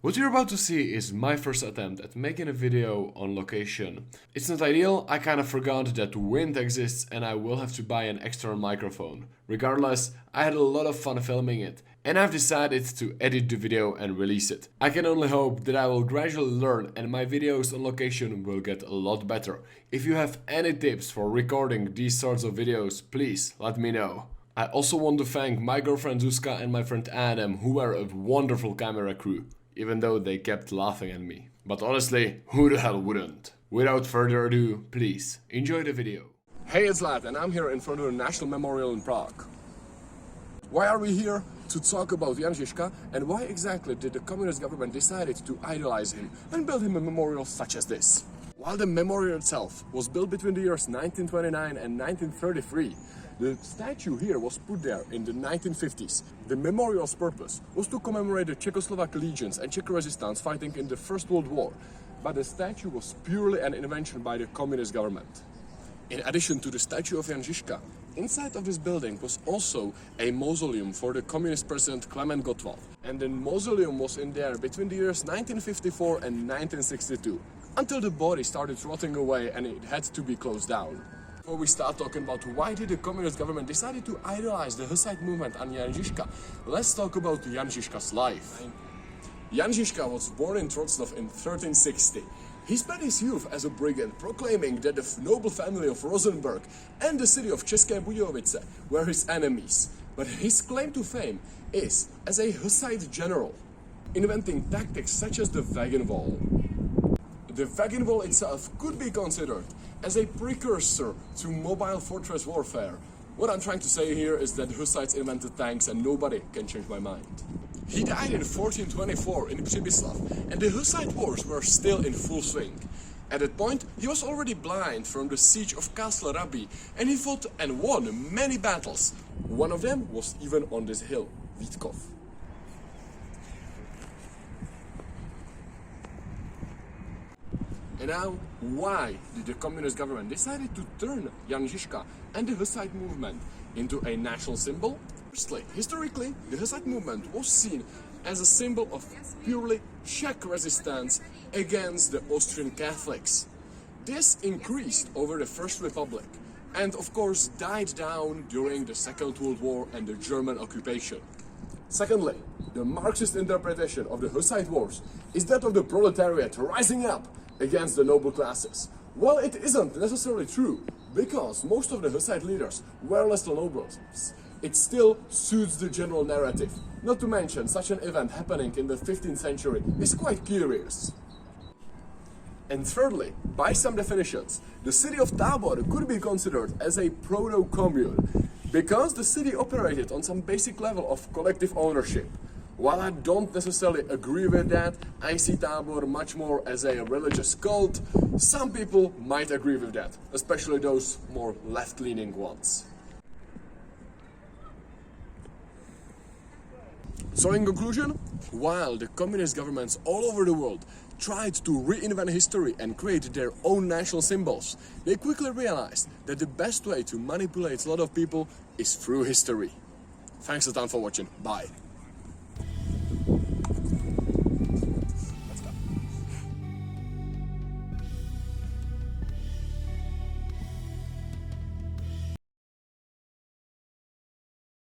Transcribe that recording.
What you're about to see is my first attempt at making a video on location. It's not ideal, I kinda forgot that wind exists and I will have to buy an external microphone. Regardless, I had a lot of fun filming it, and I've decided to edit the video and release it. I can only hope that I will gradually learn and my videos on location will get a lot better. If you have any tips for recording these sorts of videos, please let me know. I also want to thank my girlfriend Zuzka and my friend Adam, who were a wonderful camera crew, even though they kept laughing at me. But honestly, who the hell wouldn't? Without further ado, please enjoy the video. Hey, it's Zlat and I'm here in front of the National Memorial in Prague. Why are we here? To talk about Jan Žižka, and why exactly did the communist government decide to idolize him and build him a memorial such as this? While the memorial itself was built between the years 1929 and 1933, the statue here was put there in the 1950s. The memorial's purpose was to commemorate the Czechoslovak legions and Czech resistance fighting in the First World War, but the statue was purely an invention by the communist government. In addition to the statue of Jan Žižka, inside of this building was also a mausoleum for the communist president Klement Gottwald. And the mausoleum was in there between the years 1954 and 1962, until the body started rotting away and it had to be closed down. Before we start talking about why did the communist government decide to idolize the Hussite movement and Jan Žižka, let's talk about Jan Žižka's life. Jan Žižka was born in Wrocław in 1360. He spent his youth as a brigand, proclaiming that the noble family of Rosenberg and the city of České Budějovice were his enemies. But his claim to fame is as a Hussite general, inventing tactics such as the wagon wall. The wagon wall itself could be considered as a precursor to mobile fortress warfare. What I'm trying to say here is that the Hussites invented tanks and nobody can change my mind. He died in 1424 in Přibyslav, and the Hussite wars were still in full swing. At that point, he was already blind from the siege of Castle Raby, and he fought and won many battles. One of them was even on this hill, Vítkov. And now, why did the communist government decide to turn Jan Žižka and the Hussite movement into a national symbol? Firstly, historically, the Hussite movement was seen as a symbol of purely Czech resistance against the Austrian Catholics. This increased over the First Republic and of course died down during the Second World War and the German occupation. Secondly, the Marxist interpretation of the Hussite wars is that of the proletariat rising up against the noble classes. Well, it isn't necessarily true, because most of the Hussite leaders were less than nobles. It still suits the general narrative. Not to mention, such an event happening in the 15th century is quite curious. And thirdly, by some definitions, the city of Tábor could be considered as a proto-commune, because the city operated on some basic level of collective ownership. While I don't necessarily agree with that, I see Tábor much more as a religious cult. Some people might agree with that, especially those more left-leaning ones. So in conclusion, while the communist governments all over the world tried to reinvent history and create their own national symbols, they quickly realized that the best way to manipulate a lot of people is through history. Thanks a ton for watching. Bye.